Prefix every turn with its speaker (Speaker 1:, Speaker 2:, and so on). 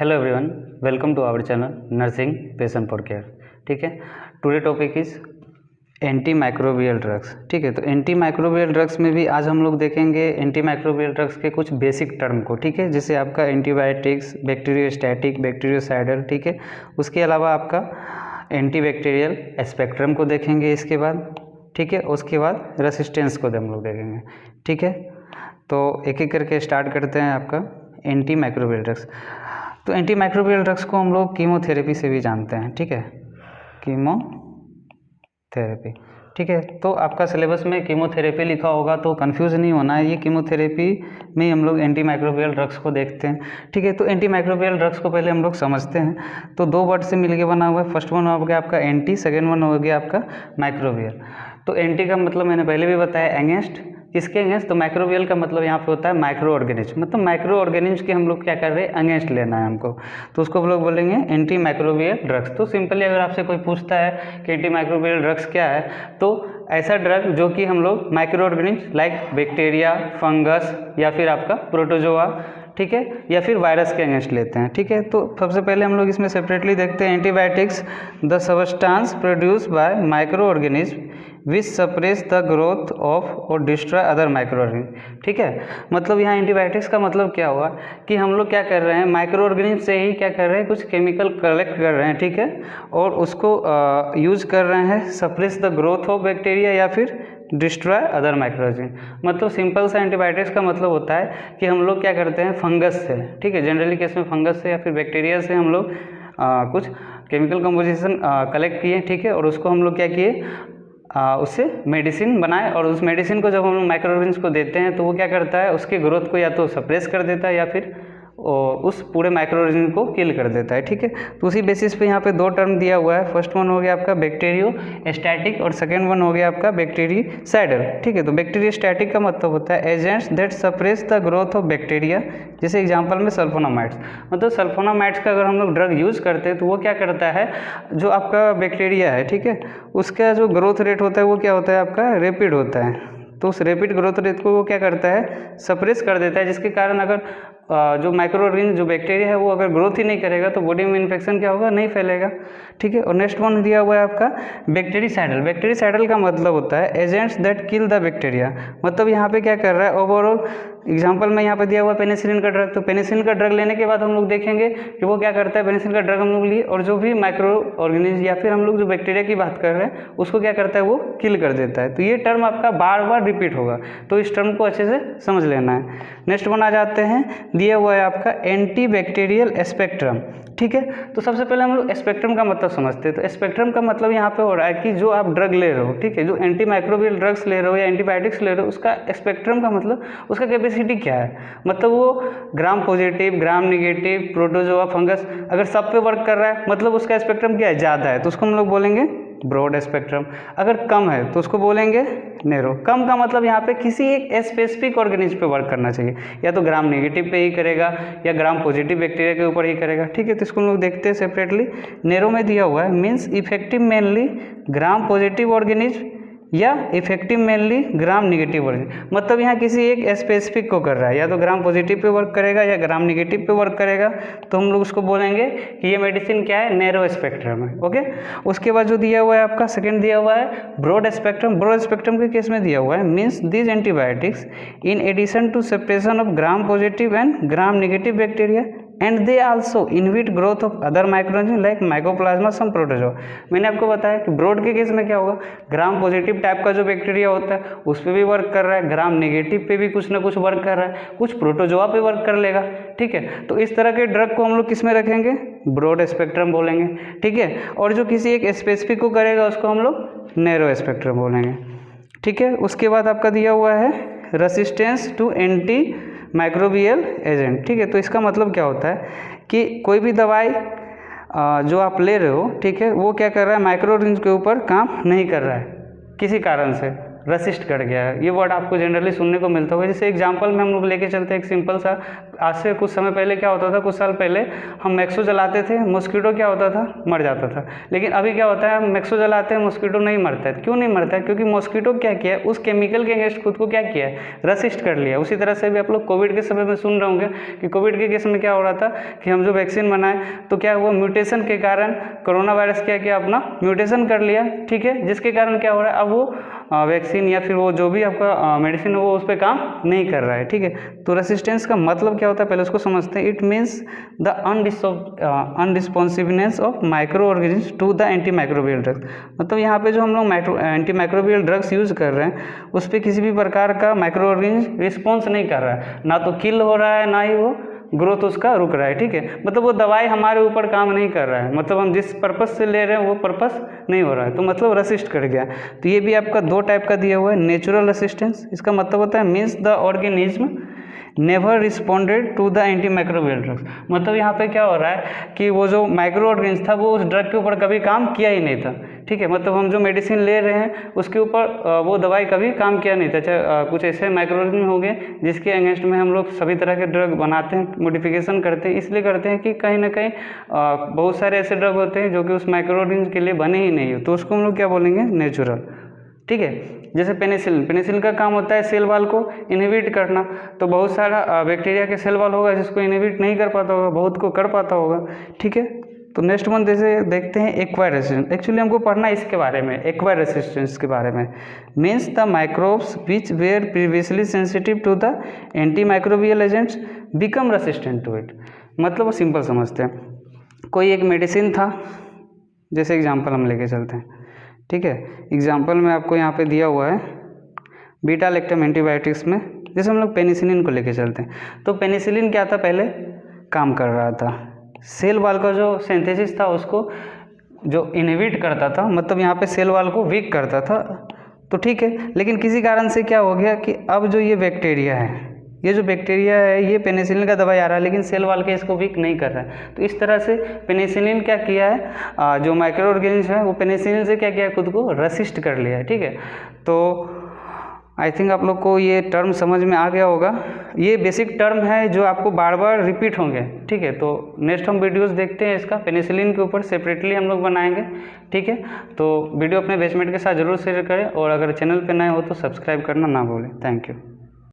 Speaker 1: Hello everyone, welcome to our channel nursing patient for care. ठीक है, today topic is anti microbial drugs. ठीक है, तो anti microbial drugs में भी आज हम लोग देखेंगे एंटी माइक्रोबियल ड्रग्स के कुछ बेसिक टर्म को। ठीक है, जैसे आपका एंटीबायोटिक्स, बैक्टीरियोस्टैटिक, बैक्टीरियोसाइडल। ठीक है, उसके अलावा आपका एंटीबैक्टीरियल स्पेक्ट्रम को देखेंगे इसके बाद। ठीक है, उसके बाद रेसिस्टेंस को हम लोग देखेंगे। ठीक है, तो एक एक करके स्टार्ट करते हैं आपका एंटी माइक्रोबियल ड्रग्स। तो एंटी माइक्रोबियल ड्रग्स को हम लोग कीमोथेरेपी से भी जानते हैं। ठीक है, कीमोथेरेपी। ठीक है, तो आपका सिलेबस में कीमोथेरेपी लिखा होगा तो कंफ्यूज नहीं होना है, ये कीमोथेरेपी में हम लोग एंटी माइक्रोबियल ड्रग्स को देखते हैं। ठीक है, तो एंटी माइक्रोबियल ड्रग्स को पहले हम लोग समझते हैं। तो दो वर्ड से मिलके बना हुआ है। फर्स्ट वन हो गया आपका एंटी, सेकेंड वन हो गया आपका माइक्रोबियल। तो एंटी का मतलब मैंने पहले भी बताया एगेंस्ट, किसके अगेंस्ट? तो माइक्रोबियल का मतलब यहाँ पे होता है माइक्रो ऑर्गेनिज्म, मतलब माइक्रो ऑर्गेनिज्म के हम लोग क्या कर रहे हैं, अगेंस्ट लेना है हमको, तो उसको हम लोग बोलेंगे एंटी माइक्रोबियल ड्रग्स। तो सिंपली अगर आपसे कोई पूछता है कि एंटी माइक्रोबियल ड्रग्स क्या है, तो ऐसा ड्रग जो कि हम लोग micro organism like bacteria, fungus या फिर आपका प्रोटोजोआ, ठीक है, या फिर वायरस के अगेंस्ट लेते हैं। ठीक है, तो सबसे पहले हम लोग इसमें सेपरेटली देखते हैं antibiotics, the substance produce by micro organism which suppress the growth of और डिस्ट्रॉय अदर माइक्रो ऑर्गेनिज्म। ठीक है, मतलब यहाँ एंटीबायोटिक्स का मतलब क्या हुआ कि हम लोग क्या कर रहे हैं, माइक्रो ऑर्गेनिज्म से ही क्या कर रहे हैं, कुछ केमिकल कलेक्ट कर रहे हैं। ठीक है, और उसको यूज कर रहे हैं suppress the growth of bacteria या फिर डिस्ट्रॉय अदर माइक्रोऑर्गेनिज्म। मतलब सिंपल सा एंटीबायोटिक्स का मतलब होता है कि हम लोग क्या करते हैं, फंगस से, ठीक है, जनरली केस में फंगस से या फिर बैक्टीरिया से हम लोग कुछ केमिकल कंपोजिशन कलेक्ट किए। ठीक है, और उसको हम लोग क्या किए, उससे मेडिसिन बनाए, और उस मेडिसिन को जब हम लोग माइक्रो ऑर्गेनिज्म को देते हैं तो वो क्या करता है, उसके ग्रोथ को या तो सप्रेस कर देता है या फिर उस पूरे माइक्रो ऑर्गेनिज्म को किल कर देता है। ठीक है, तो उसी बेसिस पे यहाँ पे दो टर्म दिया हुआ है। फर्स्ट वन हो गया आपका बैक्टीरियोस्टैटिक और सेकेंड वन हो गया आपका बैक्टीरियोसाइडल। ठीक है, तो बैक्टीरियोस्टैटिक का मतलब होता है agents that suppress the growth of bacteria, जैसे एग्जांपल में सल्फोनामाइड्स। मतलब सल्फोनामाइड्स का अगर हम लोग ड्रग यूज़ करते हैं तो वो क्या करता है, जो आपका बैक्टीरिया है, ठीक है, उसका जो ग्रोथ रेट होता है वो क्या होता है, आपका रैपिड होता है। तो उस रैपिड ग्रोथ रेट को वो क्या करता है, सप्रेस कर देता है, जिसके कारण अगर जो माइक्रो ऑर्गेनिज्म जो बैक्टीरिया है वो अगर ग्रोथ ही नहीं करेगा तो बॉडी में इन्फेक्शन क्या होगा, नहीं फैलेगा। ठीक है, और नेक्स्ट वन दिया हुआ है आपका बैक्टीरियोसाइडल। बैक्टीरियोसाइडल का मतलब होता है agents that kill the bacteria. मतलब यहाँ पे क्या कर रहा है, ओवरऑल एग्जांपल में यहाँ पे दिया हुआ पेनिसिलिन का ड्रग। तो पेनिसिलिन का ड्रग लेने के बाद हम लोग देखेंगे कि वो क्या करता है, पेनिसिलिन का ड्रग हम लोग लिए और जो भी माइक्रो ऑर्गेनिज्म या फिर हम लोग जो बैक्टीरिया की बात कर रहे हैं उसको क्या करता है, वो किल कर देता है। तो ये टर्म आपका बार बार रिपीट होगा, तो इस टर्म को अच्छे से समझ लेना है। नेक्स्ट वन आ जाते हैं, दिया हुआ है आपका एंटी बैक्टीरियल स्पेक्ट्रम। ठीक है, तो सबसे पहले हम लोग स्पेक्ट्रम का मतलब समझते हैं। तो स्पेक्ट्रम का मतलब यहाँ पे हो रहा है कि जो आप ड्रग ले रहे हो, ठीक है, जो एंटी माइक्रोबियल ड्रग्स ले रहे हो या एंटीबायोटिक्स ले रहे हो, उसका स्पेक्ट्रम का मतलब उसका कैपेसिटी क्या है। मतलब वो ग्राम पॉजिटिव, ग्राम निगेटिव, प्रोटोजोआ, फंगस अगर सब पे वर्क कर रहा है मतलब उसका स्पेक्ट्रम क्या है, ज़्यादा है, तो उसको हम लोग बोलेंगे ब्रॉड स्पेक्ट्रम। अगर कम है तो उसको बोलेंगे नैरो। कम का मतलब यहाँ पे किसी एक स्पेसिफिक ऑर्गेनिज्म पे वर्क करना चाहिए, या तो ग्राम नेगेटिव पे ही करेगा या ग्राम पॉजिटिव बैक्टीरिया के ऊपर ही करेगा। ठीक है, तो इसको हम लोग देखते हैं सेपरेटली। नैरो में दिया हुआ है means effective mainly gram positive organism या effective mainly gram negative organism. मतलब यहाँ किसी एक स्पेसिफिक को कर रहा है, या तो ग्राम पॉजिटिव पे वर्क करेगा या ग्राम निगेटिव पे वर्क करेगा, तो हम लोग उसको बोलेंगे कि ये मेडिसिन क्या है, नैरो स्पेक्ट्रम है। ओके, उसके बाद जो दिया हुआ है आपका सेकंड दिया हुआ है ब्रॉड स्पेक्ट्रम। ब्रॉड स्पेक्ट्रम के केस में दिया हुआ है means this antibiotics in addition to separation of gram positive and gram negative bacteria and they also inhibit growth of other microorganism like mycoplasma some protozoa. मैंने आपको बताया कि broad के केस में क्या होगा, ग्राम पॉजिटिव टाइप का जो बैक्टीरिया होता है उस पर भी वर्क कर रहा है, ग्राम नेगेटिव पे भी कुछ ना कुछ वर्क कर रहा है, कुछ प्रोटोजोआ पे वर्क कर लेगा। ठीक है, तो इस तरह के ड्रग को हम लोग किस में रखेंगे, ब्रॉड स्पेक्ट्रम बोलेंगे। ठीक है, और जो किसी एक स्पेसिफिक को करेगा उसको हम लोग नैरो स्पेक्ट्रम बोलेंगे। ठीक है, उसके बाद आपका दिया हुआ है resistance to anti microbial agent. ठीक है, तो इसका मतलब क्या होता है कि कोई भी दवाई जो आप ले रहे हो, ठीक है, वो क्या कर रहा है, माइक्रो ऑर्गेनिज्म के ऊपर काम नहीं कर रहा है किसी कारण से। रसिस्ट कर गया है। ये वर्ड आपको जनरली सुनने को मिलता होगा। जैसे एग्जांपल में हम लोग लेके चलते हैं एक सिंपल सा, आज से कुछ समय पहले क्या होता था, कुछ साल पहले हम मैक्सो जलाते थे, मॉस्किटो क्या होता था, मर जाता था। लेकिन अभी क्या होता है, मैक्सो जलाते हैं, मॉस्किटो नहीं मरता है। क्यों नहीं मरता है? क्योंकि मॉस्किटो क्या किया है, उस केमिकल के अगेंस्ट खुद को क्या किया है, रसिस्ट कर लिया। उसी तरह से भी आप लोग कोविड के समय में सुन रहे होंगे कि कोविड के केस में क्या हो रहा था कि हम जो वैक्सीन बनाए तो क्या हुआ, म्यूटेशन के कारण कोरोना वायरस क्या किया, अपना म्यूटेशन कर लिया, ठीक है, जिसके कारण क्या हो रहा है, अब वो वैक्सीन या फिर वो जो भी आपका मेडिसिन है वो उस पर काम नहीं कर रहा है, ठीक है। तो रेसिस्टेंस का मतलब क्या होता है, पहले उसको समझते हैं। It means the unresponsiveness of micro organism to the anti microbial drugs. मतलब यहाँ पे जो हम लोग एंटी माइक्रोबियल ड्रग्स यूज़ कर रहे हैं उस पर किसी भी प्रकार का माइक्रो ऑर्गेनिज्म रिस्पॉन्स नहीं कर रहा है, ना तो किल हो रहा है, ना ही वो ग्रोथ उसका रुक रहा है, ठीक है। मतलब वो दवाई हमारे ऊपर काम नहीं कर रहा है, मतलब हम जिस पर्पस से ले रहे हैं वो पर्पस नहीं हो रहा है, तो मतलब रेसिस्ट कर गया। तो ये भी आपका दो टाइप का दिया हुआ है। नेचुरल रेसिस्टेंस, इसका मतलब होता है means the organism never responded to the anti microbial drugs. मतलब यहाँ पे क्या हो रहा है कि वो जो माइक्रो ऑर्गेनिज्म था वो उस ड्रग के ऊपर कभी काम किया ही नहीं था, ठीक है। मतलब हम जो मेडिसिन ले रहे हैं उसके ऊपर वो दवाई कभी काम किया नहीं था। चाहे कुछ ऐसे माइक्रो ऑर्गेनिज्म हो गए जिसके अगेंस्ट में हम लोग सभी तरह के ड्रग बनाते हैं, मॉडिफिकेशन करते हैं। इसलिए करते हैं कि कहीं ना कहीं बहुत सारे ऐसे ड्रग होते हैं जो कि उस माइक्रो ऑर्गेनिज्म के लिए बने ही नहीं हो, तो उसको हम लोग क्या बोलेंगे, नेचुरल, ठीक है। जैसे पेनिसिलिन, पेनिसिलिन का काम होता है सेल वॉल को इनहिबिट करना। तो बहुत सारा बैक्टीरिया के सेल वॉल होगा जिसको इनहिबिट नहीं कर पाता होगा, बहुत को कर पाता होगा, ठीक है। तो नेक्स्ट वन जैसे देखते हैं एक्वायर रेसिस्टेंस। एक्चुअली हमको पढ़ना इसके बारे में, एक्वायर रेसिस्टेंस के बारे में। Means the microbes which were previously sensitive to the anti microbial agents become resistant to it. मतलब वो सिंपल समझते हैं। कोई एक मेडिसिन था, जैसे एग्जाम्पल हम लेके चलते हैं, ठीक है। एग्जाम्पल में आपको यहाँ पे दिया हुआ है बीटा लैक्टम एंटीबायोटिक्स में, जैसे हम लोग पेनिसिलिन को लेके चलते हैं। तो पेनिसिलिन क्या था, पहले काम कर रहा था, सेल वॉल का जो सिंथेसिस था उसको जो इनहिबिट करता था, मतलब यहाँ पे सेल वॉल को वीक करता था, तो ठीक है। लेकिन किसी कारण से क्या हो गया कि अब जो ये बैक्टीरिया है, ये जो बैक्टीरिया है ये पेनिसिलिन का दवाई आ रहा है लेकिन सेल वॉल के इसको वीक नहीं कर रहा है। तो इस तरह से पेनिसिलिन क्या किया है, जो माइक्रो ऑर्गेनिज्म है वो पेनिसिलिन से क्या किया है, खुद को रेसिस्ट कर लिया है, ठीक है। तो आई थिंक आप लोग को ये टर्म समझ में आ गया होगा। ये बेसिक टर्म है जो आपको बार बार रिपीट होंगे, ठीक है। तो नेक्स्ट हम वीडियोस देखते हैं इसका, पेनिसिलिन के ऊपर सेपरेटली हम लोग बनाएंगे, ठीक है। तो वीडियो अपने बैचमेट के साथ जरूर शेयर करें और अगर चैनल पे नए हो तो सब्सक्राइब करना ना भूलें। Thank you.